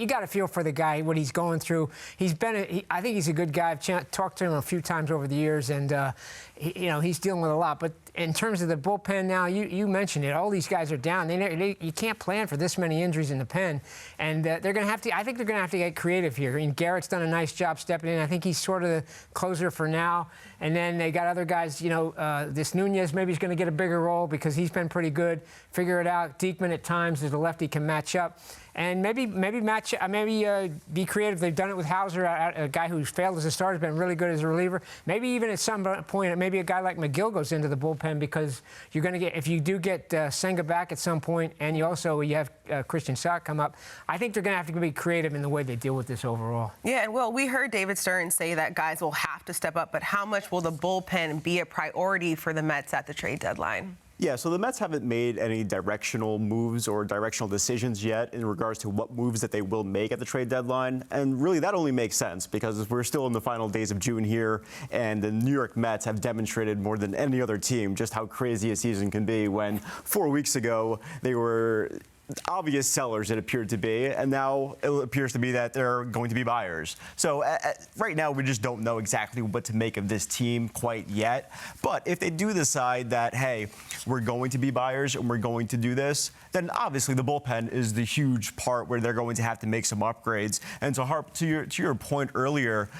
you got to feel for the guy, what he's going through. I think he's a good guy. I've talked to him a few times over the years, and he's dealing with a lot. But in terms of the bullpen now, you mentioned it. All these guys are down. You can't plan for this many injuries in the pen, and they're going to have to. I think they're going to have to get creative here. I mean, Garrett's done a nice job stepping in. I think he's sort of the closer for now. And then they got other guys. This Nunez maybe is going to get a bigger role because he's been pretty good. Figure it out. Diekman at times, as a lefty, can match up. And maybe be creative. They've done it with Hauser, a guy who's failed as a starter, has been really good as a reliever. Maybe even at some point, maybe a guy like McGill goes into the bullpen because you're going to get, if you do get Senga back at some point, and you have Christian Sack come up, I think they're going to have to be creative in the way they deal with this overall. Yeah, well, we heard David Stern say that guys will have to step up, but how much will the bullpen be a priority for the Mets at the trade deadline? Yeah, so the Mets haven't made any directional moves or directional decisions yet in regards to what moves that they will make at the trade deadline. And really, that only makes sense because we're still in the final days of June here, and the New York Mets have demonstrated more than any other team just how crazy a season can be when 4 weeks ago they were obvious sellers, it appeared to be, and now it appears to be that they're going to be buyers. So right now we just don't know exactly what to make of this team quite yet. But if they do decide that, hey, we're going to be buyers and we're going to do this, then obviously the bullpen is the huge part where they're going to have to make some upgrades. And to harp to your point earlier,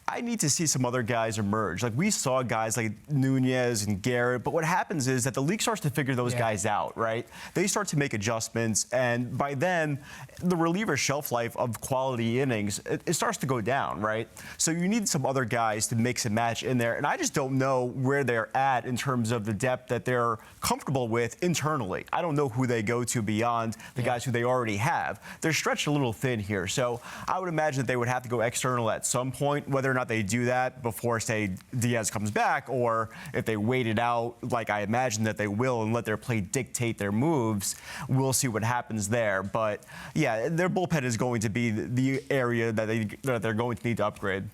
I need to see some other guys emerge. Like, we saw guys like Nunez and Garrett, but what happens is that the league starts to figure those guys out, right? They start to make adjustments, and by then, the reliever shelf life of quality innings, it starts to go down, right? So you need some other guys to mix and match in there, and I just don't know where they're at in terms of the depth that they're comfortable with internally. I don't know who they go to beyond the guys who they already have. They're stretched a little thin here, so I would imagine that they would have to go external at some point, whether or not they do that before, say, Diaz comes back, or if they wait it out like I imagine that they will and let their play dictate their moves, we'll see what happens there. But yeah, their bullpen is going to be the area that they're going to need to upgrade.